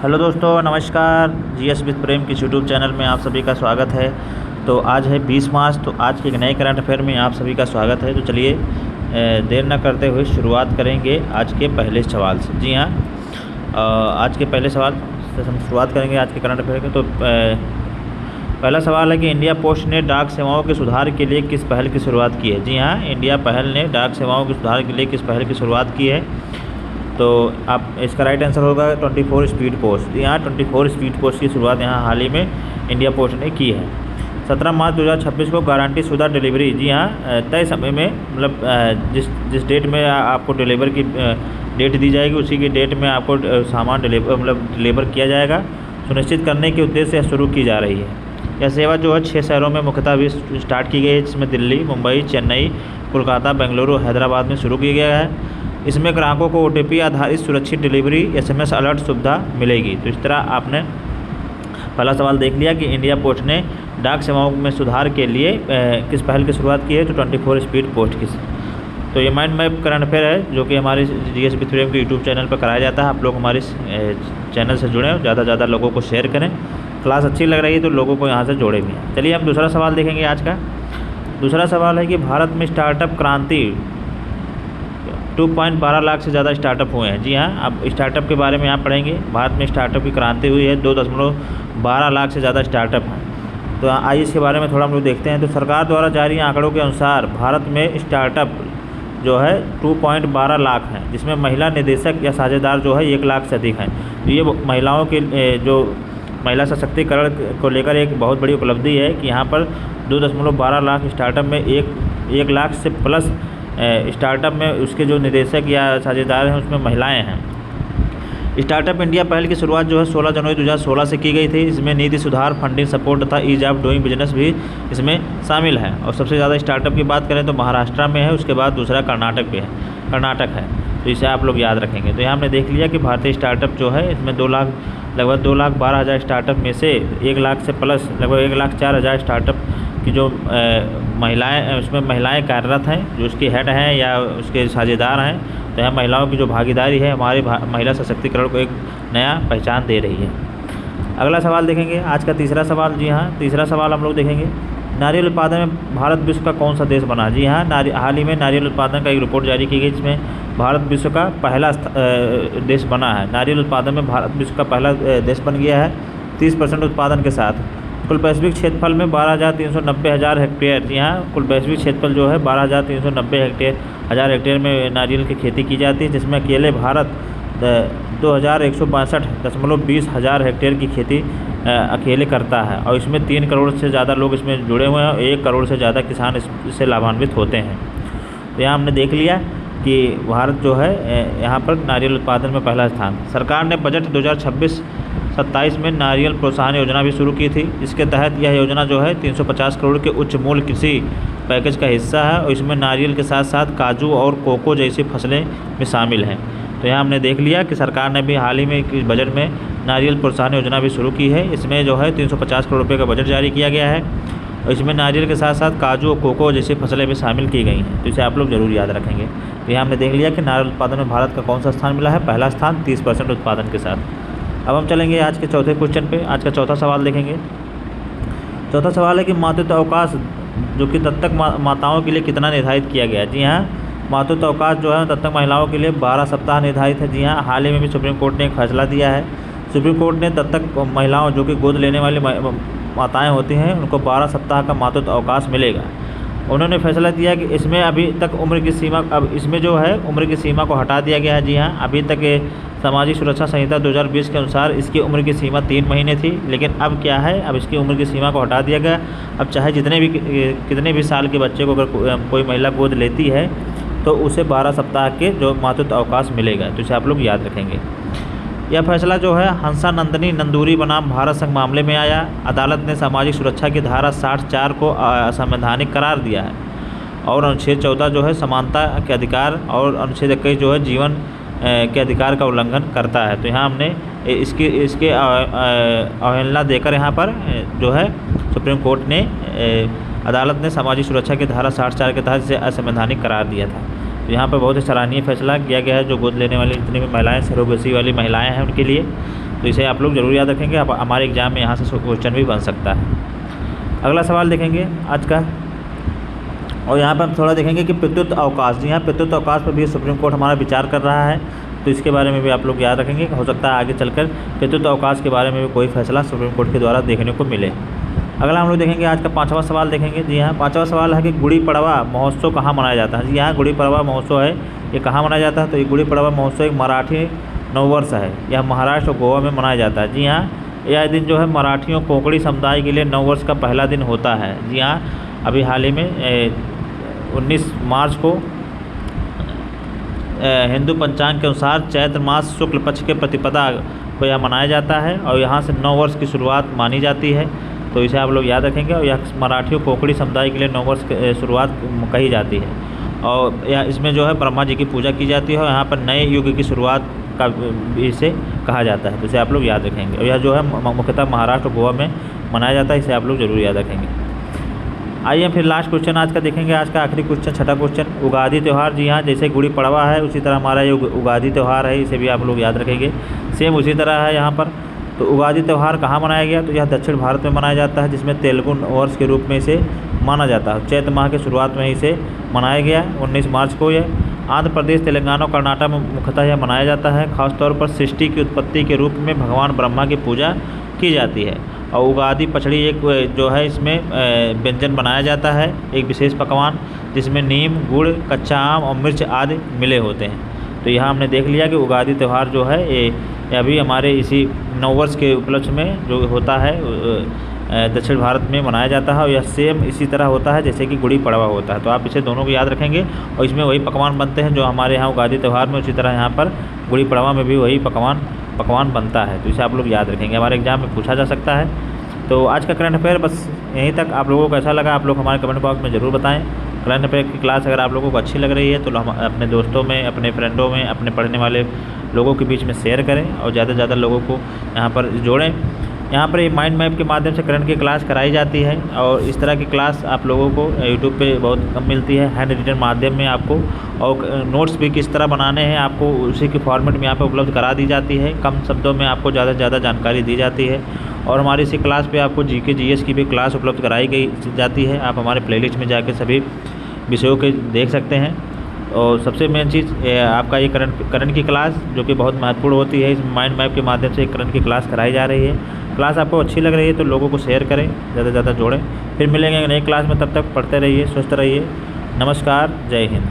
Hello दोस्तों, नमस्कार। GS with प्रेम की यूट्यूब चैनल में आप सभी का स्वागत है। तो आज है 20 मार्च, तो आज के एक नए करंट अफेयर में आप सभी का स्वागत है। तो चलिए देर न करते हुए शुरुआत करेंगे आज के पहले सवाल से। जी हाँ, आज के पहले सवाल से हम शुरुआत करेंगे आज के करंट अफेयर के। तो पहला सवाल है कि इंडिया पोस्ट ने डाक सेवाओं के सुधार के लिए किस पहल की शुरुआत की है। जी हाँ, इंडिया पहल ने डाक सेवाओं के सुधार के लिए किस पहल की शुरुआत की है। तो आप इसका राइट आंसर होगा 24 स्पीड पोस्ट। यहाँ 24 स्पीड पोस्ट की शुरुआत यहाँ हाल ही में इंडिया पोस्ट ने की है। 17 मार्च 2026 को गारंटी शुदा डिलीवरी, जी हाँ, तय समय में, मतलब जिस डेट में आपको डिलीवर की डेट दी जाएगी उसी की डेट में आपको सामान डिलीवर किया जाएगा, सुनिश्चित करने के उद्देश्य से शुरू की जा रही है। यह सेवा जो है 6 शहरों में मुख्यतः भी स्टार्ट की गई है, जिसमें दिल्ली, मुंबई, चेन्नई, कोलकाता, बेंगलुरु, हैदराबाद में शुरू किया गया है। इसमें ग्राहकों को OTP आधारित सुरक्षित डिलीवरी SMS अलर्ट सुविधा मिलेगी। तो इस तरह आपने पहला सवाल देख लिया कि इंडिया पोस्ट ने डाक सेवाओं में सुधार के लिए किस पहल की शुरुआत की है। तो 24 स्पीड पोस्ट की। तो ये माइंड मैप करंट अफेयर है जो कि हमारे जीएस विद प्रेम के यूट्यूब चैनल पर कराया जाता है। आप लोग हमारे चैनल से जुड़ें, ज़्यादा से ज़्यादा लोगों को शेयर करें। क्लास अच्छी लग रही है तो लोगों को यहाँ से जोड़े भी हैं। चलिए हम दूसरा सवाल देखेंगे आज का। दूसरा सवाल है कि भारत में स्टार्टअप क्रांति 2.12 लाख से ज़्यादा स्टार्टअप हुए हैं। जी हाँ, अब स्टार्टअप के बारे में आप पढ़ेंगे। भारत में स्टार्टअप की क्रांति हुई है, 2.12 लाख से ज़्यादा स्टार्टअप हैं। तो आइए इसके बारे में थोड़ा हम लोग देखते हैं। तो सरकार द्वारा जारी आंकड़ों के अनुसार भारत में स्टार्टअप जो है 2.12 लाख हैं, जिसमें महिला निदेशक या साझेदार जो है 1 लाख से अधिक हैं। तो ये महिलाओं के जो महिला सशक्तिकरण को लेकर एक बहुत बड़ी उपलब्धि है कि यहाँ पर 2.12 लाख स्टार्टअप में 1 लाख से प्लस स्टार्टअप में उसके जो निदेशक या साझेदार हैं उसमें महिलाएं हैं। स्टार्टअप इंडिया पहल की शुरुआत जो है 16 जनवरी 2016 से की गई थी। इसमें नीति सुधार, फंडिंग सपोर्ट तथा ईज ऑफ डूइंग बिजनेस भी इसमें शामिल है। और सबसे ज़्यादा स्टार्टअप की बात करें तो महाराष्ट्र में है, उसके बाद दूसरा कर्नाटक है। तो इसे आप लोग याद रखेंगे। तो यहाँ हमने देख लिया कि भारतीय स्टार्टअप जो है इसमें लगभग 2,12,000 स्टार्टअप में से 1 लाख से प्लस लगभग 1,04,000 स्टार्टअप की जो महिलाएं, उसमें महिलाएं कार्यरत हैं, जो उसके हेड हैं या उसके साझेदार हैं। तो यहाँ महिलाओं की जो भागीदारी है हमारी महिला सशक्तिकरण को एक नया पहचान दे रही है। अगला सवाल देखेंगे आज का तीसरा सवाल। जी हाँ, तीसरा सवाल हम लोग देखेंगे, नारियल उत्पादन में भारत विश्व का कौन सा देश बना। जी हाँ, हाल ही में नारियल उत्पादन का एक रिपोर्ट जारी की गई, जिसमें भारत विश्व का पहला देश बना है। नारियल उत्पादन में भारत विश्व का पहला देश बन गया है 30% उत्पादन के साथ। कुल वैश्विक क्षेत्रफल में 12,390,000 हेक्टेयर, यहाँ कुल वैश्विक क्षेत्रफल जो है 12,390,000 हेक्टेयर में नारियल की खेती की जाती है, जिसमें अकेले भारत 2,162.20 हज़ार हेक्टेयर की खेती अकेले करता है। और इसमें 3 करोड़ से ज़्यादा लोग इसमें जुड़े हुए हैं और 1 करोड़ से ज़्यादा किसान इससे लाभान्वित होते हैं। तो यहाँ हमने देख लिया कि भारत जो है यहाँ पर नारियल उत्पादन में पहला स्थान। सरकार ने बजट 2026-27 में नारियल प्रोत्साहन योजना भी शुरू की थी। इसके तहत यह योजना जो है 350 करोड़ के उच्च मूल्य कृषि पैकेज का हिस्सा है और इसमें नारियल के साथ साथ काजू और कोको जैसी फसलें भी शामिल हैं। तो यहाँ हमने देख लिया कि सरकार ने भी हाल ही में बजट में नारियल प्रोत्साहन योजना भी शुरू की है। इसमें जो है 350 करोड़ रुपये का बजट जारी किया गया है और इसमें नारियल के साथ साथ काजू और कोको जैसी फसलें भी शामिल की गई हैं। तो इसे आप लोग ज़रूर याद रखेंगे। तो यहाँ हमने देख लिया कि नारियल उत्पादन में भारत का कौन सा स्थान मिला है, पहला स्थान 30% उत्पादन के साथ। अब हम चलेंगे आज के चौथे क्वेश्चन पे। आज का चौथा सवाल देखेंगे। चौथा सवाल है कि मातृत्व अवकाश जो कि दत्तक माताओं के लिए कितना निर्धारित किया गया। जी हाँ, मातृत्व अवकाश जो है दत्तक महिलाओं के लिए 12 सप्ताह निर्धारित है। जी हाँ, हाल ही में भी सुप्रीम कोर्ट ने एक फैसला दिया है। सुप्रीम कोर्ट ने दत्तक महिलाओं जो कि गोद लेने वाली माताएं होती हैं उनको 12 सप्ताह का मातृत्व अवकाश मिलेगा। उन्होंने फैसला दिया कि इसमें अभी तक उम्र की सीमा, अब इसमें जो है उम्र की सीमा को हटा दिया गया है। जी हाँ, अभी तक सामाजिक सुरक्षा संहिता 2020 के अनुसार इसकी उम्र की सीमा 3 महीने थी, लेकिन अब क्या है, अब इसकी उम्र की सीमा को हटा दिया गया। अब चाहे कितने भी साल के बच्चे को अगर कोई महिला गोद लेती है तो उसे 12 सप्ताह के जो मातृत्व अवकाश मिलेगा। तो इसे आप लोग याद रखेंगे। यह फैसला जो है हंसा नंदनी नंदूरी बनाम भारत संघ मामले में आया। अदालत ने सामाजिक सुरक्षा की धारा 60(4) को असंवैधानिक करार दिया है और अनुच्छेद 14 जो है समानता के अधिकार और अनुच्छेद 21 जो है जीवन के अधिकार का उल्लंघन करता है। तो यहाँ हमने इसके अवहेलना देकर यहाँ पर जो है सुप्रीम कोर्ट ने अदालत ने सामाजिक सुरक्षा की धारा 60(4) के तहत इसे असंवैधानिक करार दिया था। तो यहाँ पर बहुत ही सराहनीय फैसला किया गया है जो गोद लेने वाली जितनी भी महिलाएं, सरोगेसी वाली महिलाएं हैं उनके लिए। तो इसे आप लोग ज़रूर याद रखेंगे। हमारे एग्ज़ाम में यहाँ से क्वेश्चन भी बन सकता है। अगला सवाल देखेंगे आज का, और यहाँ पर हम थोड़ा देखेंगे कि पितृत्व अवकाश। जी हाँ, पितृत्व अवकाश पर भी सुप्रीम कोर्ट हमारा विचार कर रहा है, तो इसके बारे में भी आप लोग याद रखेंगे। हो सकता है आगे चलकर पितृत्व अवकाश के बारे में भी कोई फैसला सुप्रीम कोर्ट के द्वारा देखने को मिले। अगला हम लोग देखेंगे आज का 5वां सवाल देखेंगे। जी हाँ, 5वां सवाल है कि गुड़ी पड़वा महोत्सव कहाँ मनाया जाता है। जी हाँ, गुड़ी पड़वा महोत्सव है, ये कहाँ मनाया जाता है? तो ये गुड़ी पड़वा महोत्सव एक मराठी नववर्ष है, यह महाराष्ट्र और गोवा में मनाया जाता है। जी हाँ, यह दिन जो है मराठियों कोंकणी समुदाय के लिए नववर्ष का पहला दिन होता है। जी हाँ, अभी हाल ही में 19 मार्च को हिंदू पंचांग के अनुसार चैत्र मास शुक्ल पक्ष के प्रतिपदा को यह मनाया जाता है और यहाँ से नववर्ष की शुरुआत मानी जाती है, तो इसे आप लोग याद रखेंगे। और यह मराठियों कोंकणी समुदाय के लिए नववर्ष की शुरुआत कही जाती है, और यह इसमें जो है ब्रह्मा जी की पूजा की जाती है और यहाँ पर नए युग की शुरुआत का इसे कहा जाता है, तो इसे आप लोग याद रखेंगे। और यह जो है मुख्यतः महाराष्ट्र और गोवा में मनाया जाता है, इसे आप लोग जरूर याद रखेंगे। आइए फिर लास्ट क्वेश्चन आज का देखेंगे। आज का आखिरी क्वेश्चन, छठा क्वेश्चन, उगादी त्यौहार। जी हाँ, जैसे गुड़ी पड़वा है उसी तरह हमारा ये उगादी त्यौहार है, इसे भी आप लोग याद रखेंगे। सेम उसी तरह है यहाँ पर। तो उगादी त्यौहार कहाँ मनाया गया? तो यह दक्षिण भारत में मनाया जाता है, जिसमें तेलुगु वर्ष के रूप में इसे माना जाता है। चैत्र माह के शुरुआत में इसे मनाया गया 19 मार्च को। यह आंध्र प्रदेश, तेलंगाना और कर्नाटक में मुख्यतः यह मनाया जाता है। खासतौर पर सृष्टि की उत्पत्ति के रूप में भगवान ब्रह्मा की पूजा की जाती है। और उगादी पचड़ी एक जो है इसमें व्यंजन बनाया जाता है, एक विशेष पकवान जिसमें नीम, गुड़, कच्चा आम और मिर्च आदि मिले होते हैं। तो यहाँ हमने देख लिया कि उगादी त्यौहार जो है ये अभी हमारे इसी नववर्ष के उपलक्ष्य में जो होता है दक्षिण भारत में मनाया जाता है, और यह सेम इसी तरह होता है जैसे कि गुड़ी पड़वा होता है। तो आप इसे दोनों को याद रखेंगे, और इसमें वही पकवान बनते हैं जो हमारे यहाँ उगादी त्यौहार में, उसी तरह यहाँ पर गुड़ी पड़वा में भी वही पकवान बनता है। तो इसे आप लोग याद रखेंगे, हमारे एग्जाम में पूछा जा सकता है। तो आज का करंट अफेयर बस यहीं तक। आप लोगों को कैसा लगा आप लोग हमारे कमेंट बॉक्स में ज़रूर बताएं। करंट अफेयर की क्लास अगर आप लोगों को अच्छी लग रही है तो अपने दोस्तों में, अपने फ्रेंडों में, अपने पढ़ने वाले लोगों के बीच में शेयर करें और ज़्यादा से ज़्यादा लोगों को यहाँ पर जोड़ें। यहाँ पर ये माइंड मैप के माध्यम से करंट की क्लास कराई जाती है, और इस तरह की क्लास आप लोगों को यूट्यूब पे बहुत कम मिलती है। हैंड रिटन माध्यम में आपको, और नोट्स भी किस तरह बनाने हैं आपको उसी के फॉर्मेट में यहाँ पे उपलब्ध करा दी जाती है। कम शब्दों में आपको ज़्यादा से ज़्यादा जानकारी दी जाती है। और हमारी इसी क्लास पे आपको जीके जीएस की भी क्लास उपलब्ध कराई गई जाती है। आप हमारे प्लेलिस्ट में जाके सभी विषयों के देख सकते हैं। और सबसे मेन चीज़ आपका ये करंट की क्लास जो कि बहुत महत्वपूर्ण होती है, इस माइंड मैप के माध्यम से करंट की क्लास कराई जा रही है। क्लास आपको अच्छी लग रही है तो लोगों को शेयर करें, ज़्यादा से ज़्यादा जोड़ें। फिर मिलेंगे नई क्लास में, तब तक पढ़ते रहिए, स्वस्थ रहिए। नमस्कार, जय हिंद।